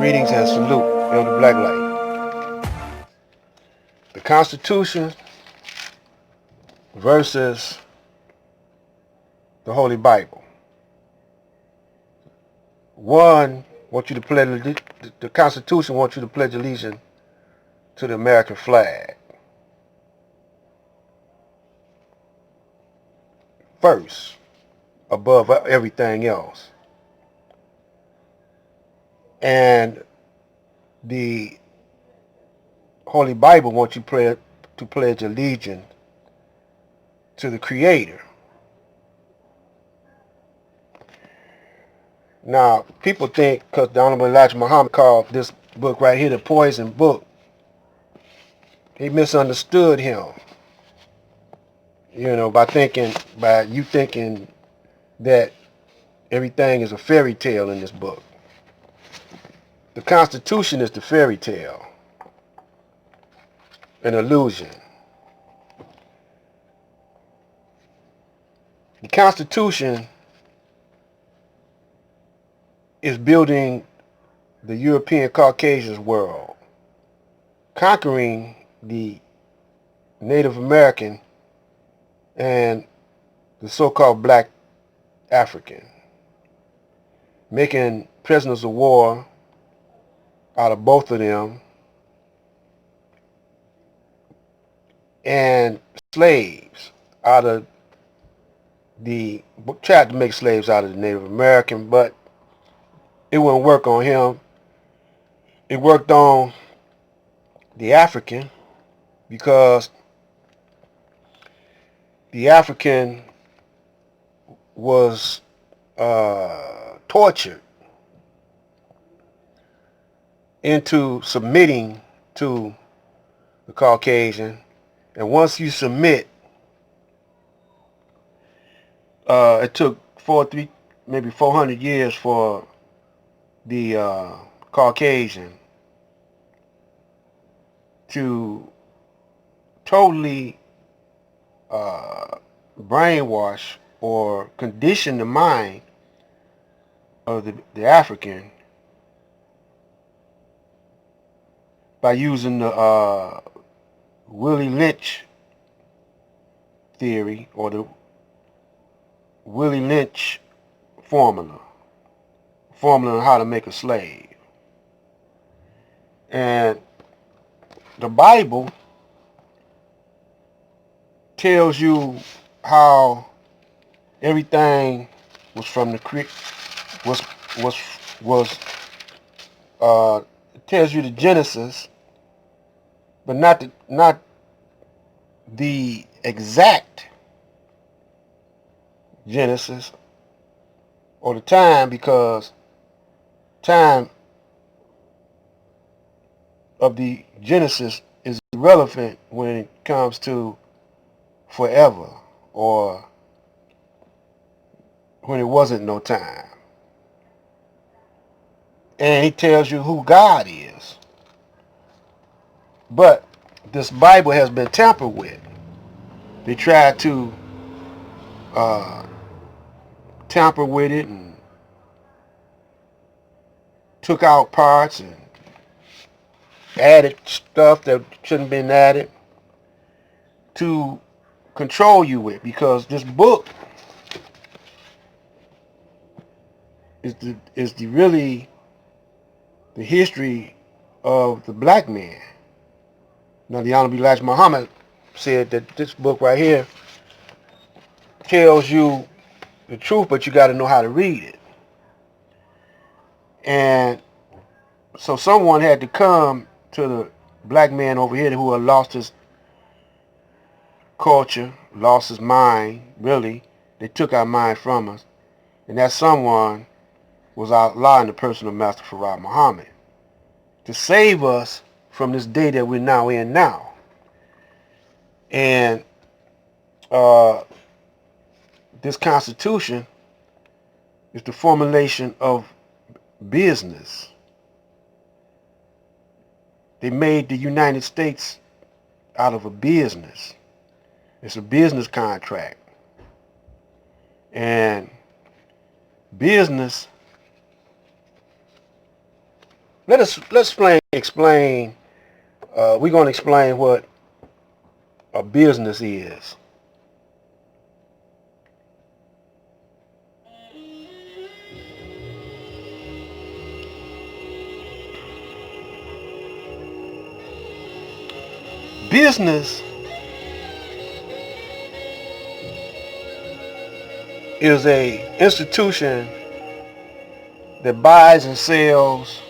Greetings and salute, Elder Blacklight. The Constitution versus the Holy Bible. One wants you to pledge the Constitution wants you to pledge allegiance to the American flag first, above everything else. And the Holy Bible wants you to pledge allegiance to the Creator. Now, people think because the Honorable Elijah Muhammad called this book right here the poison book, he misunderstood him. By you thinking that everything is a fairy tale in this book. The Constitution is the fairy tale, an illusion. The Constitution is building the European Caucasian world, conquering the Native American and the so-called black African, making prisoners of war out of both of them, and slaves out of tried to make slaves out of the Native American, but it wouldn't work on him. It worked on the African because the African was tortured into submitting to the Caucasian, and once you submit, it took maybe 400 years for the Caucasian to totally brainwash or condition the mind of the African by using the Willie Lynch theory or the Willie Lynch formula on how to make a slave. And the Bible tells you how everything was from the creek it tells you the Genesis, but not the exact Genesis or the time, because time of the Genesis is irrelevant when it comes to forever or when it wasn't no time. And he tells you who God is. But this Bible has been tampered with. They tried to tamper with it and took out parts and added stuff that shouldn't have been added to control you with, because this book is really the history of the black man. Now, the Honorable Elijah Muhammad said that this book right here tells you the truth, but you got to know how to read it. And so someone had to come to the black man over here who had lost his culture, lost his mind, really. They took our mind from us. And that someone was Allah in the person of Master Farad Muhammad to save us from this day that we're now in now. And this Constitution is the formulation of business. They made the United States out of a business. It's a business contract. And business let's explain. We're going to explain what a business is. Business is a institution that buys and sells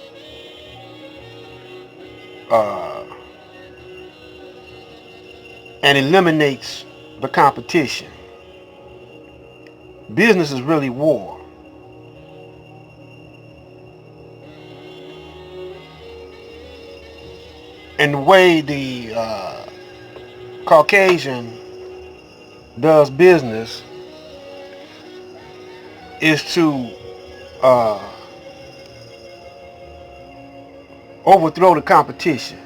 and eliminates the competition. Business is really war. And the way the Caucasian does business is to overthrow the competition.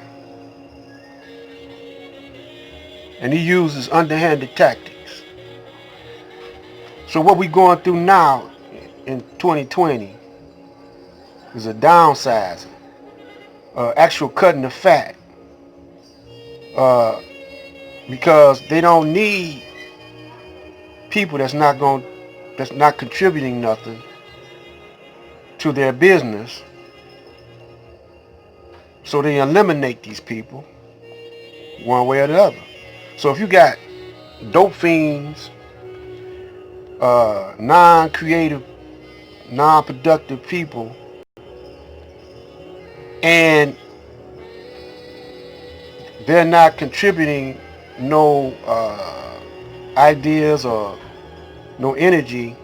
And he uses underhanded tactics. So what we're going through now in 2020 is a downsizing, actual cutting the fat, because they don't need people that's not contributing nothing to their business. So they eliminate these people one way or the other. So if you got dope fiends, non-creative, non-productive people, and they're not contributing no ideas or no energy,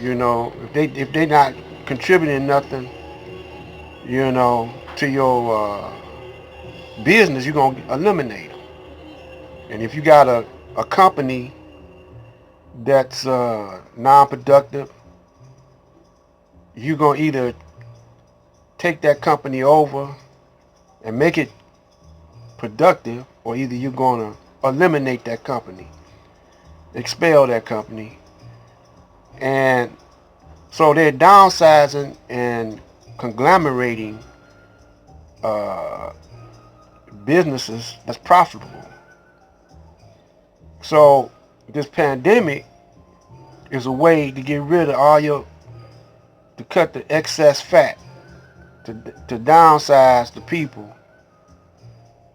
if they not contributing nothing, to your business, you're gonna eliminate them. And if you got a company that's non-productive, you're gonna either take that company over and make it productive, or either you're gonna eliminate that company, expel that company. And so they're downsizing and conglomerating businesses that's profitable. So this pandemic is a way to get rid of to cut the excess fat, to downsize the people,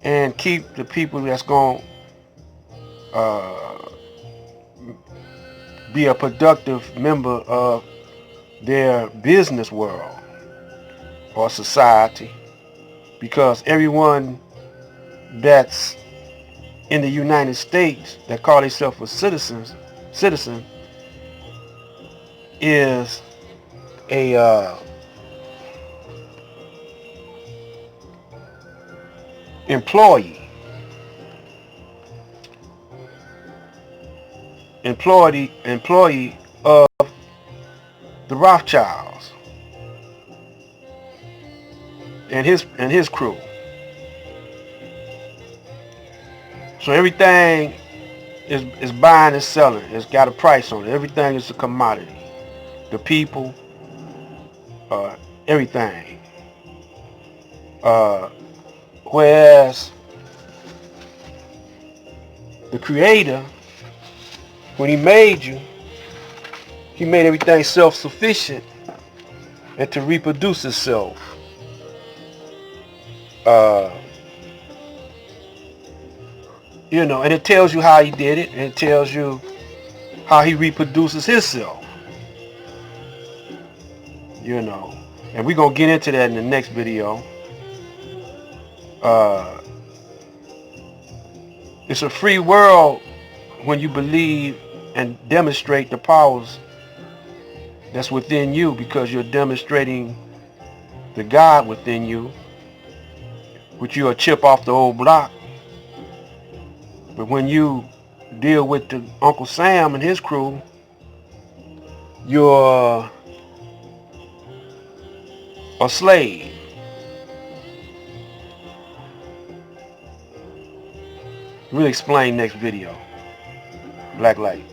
and keep the people that's going to be a productive member of their business world or society. Because everyone that's in the United States that call themselves a citizen is a employee of the Rothschilds and his crew. So everything is buying and selling. It's got a price on it. Everything is a commodity. The people, everything. Whereas the Creator, when He made you, He made everything self-sufficient and to reproduce itself. And it tells you how He did it, and it tells you how He reproduces Himself. And we're going to get into that in the next video. It's a free world when you believe and demonstrate the powers that's within you, because you're demonstrating the God within you, which you're a chip off the old block. But when you deal with the Uncle Sam and his crew, you're a slave. We'll explain next video. Black Light.